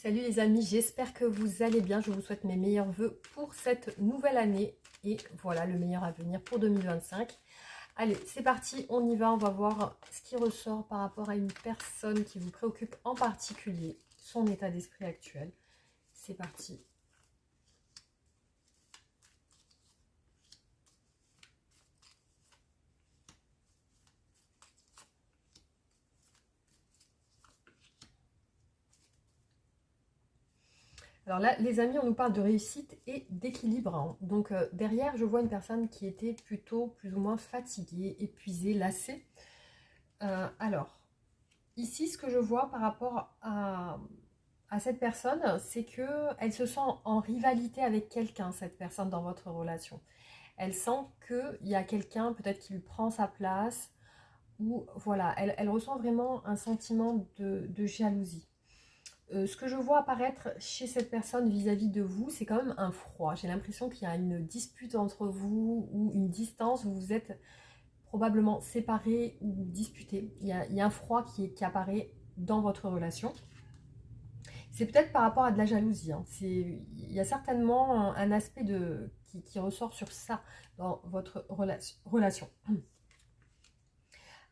Salut les amis, j'espère que vous allez bien. Je vous souhaite mes meilleurs vœux pour cette nouvelle année. Et voilà, le meilleur à venir pour 2025. Allez, c'est parti, on y va. On va voir ce qui ressort par rapport à une personne qui vous préoccupe en particulier, son état d'esprit actuel. C'est parti. Alors là, les amis, on nous parle de réussite et d'équilibre, hein. Donc derrière, je vois une personne qui était plutôt plus ou moins fatiguée, épuisée, lassée. Alors, ici, ce que je vois par rapport à cette personne, c'est qu'elle se sent en rivalité avec quelqu'un, cette personne dans votre relation. Elle sent qu'il y a quelqu'un peut-être qui lui prend sa place, ou voilà, elle ressent vraiment un sentiment de jalousie. Ce que je vois apparaître chez cette personne vis-à-vis de vous, c'est quand même un froid. J'ai l'impression qu'il y a une dispute entre vous ou une distance, vous vous êtes probablement séparés ou disputés. Il y a un froid qui apparaît dans votre relation. C'est peut-être par rapport à de la jalousie, hein. Il y a certainement un aspect qui ressort sur ça dans votre relation.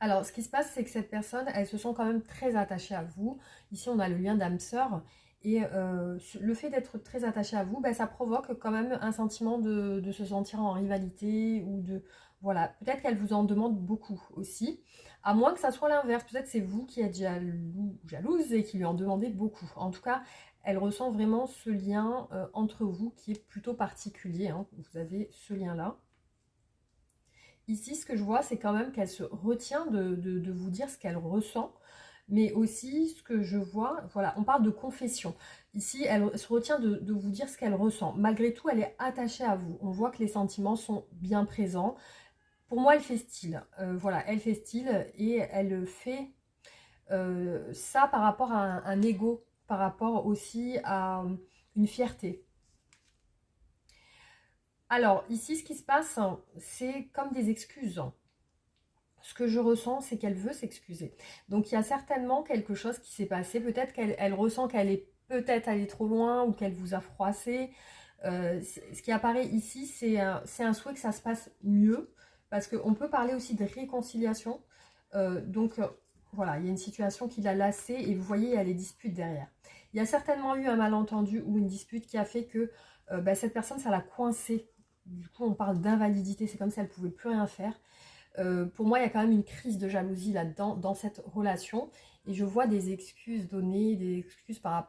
Alors, ce qui se passe, c'est que cette personne, elle se sent quand même très attachée à vous. Ici, on a le lien d'âme-sœur. Et le fait d'être très attaché à vous, ben, ça provoque quand même un sentiment de se sentir en rivalité ou de... Voilà, peut-être qu'elle vous en demande beaucoup aussi. À moins que ça soit l'inverse. Peut-être c'est vous qui êtes jalouse et qui lui en demandez beaucoup. En tout cas, elle ressent vraiment ce lien entre vous qui est plutôt particulier, hein. Vous avez ce lien-là. Ici, ce que je vois, c'est quand même qu'elle se retient de vous dire ce qu'elle ressent. Mais aussi, ce que je vois, voilà, on parle de confession. Ici, elle se retient de vous dire ce qu'elle ressent. Malgré tout, elle est attachée à vous. On voit que les sentiments sont bien présents. Pour moi, elle fait style. Voilà, elle fait style et elle fait ça par rapport à un ego, par rapport aussi à une fierté. Alors, ici, ce qui se passe, c'est comme des excuses. Ce que je ressens, c'est qu'elle veut s'excuser. Donc, il y a certainement quelque chose qui s'est passé. Peut-être qu'elle ressent qu'elle est peut-être allée trop loin ou qu'elle vous a froissé. Ce qui apparaît ici, c'est un souhait que ça se passe mieux. Parce qu'on peut parler aussi de réconciliation. Voilà, il y a une situation qui l'a lassée et vous voyez, il y a les disputes derrière. Il y a certainement eu un malentendu ou une dispute qui a fait que cette personne, ça l'a coincée. Du coup, on parle d'invalidité. C'est comme si elle ne pouvait plus rien faire. Pour moi, il y a quand même une crise de jalousie là-dedans, dans cette relation. Et je vois des excuses données, des excuses par rapport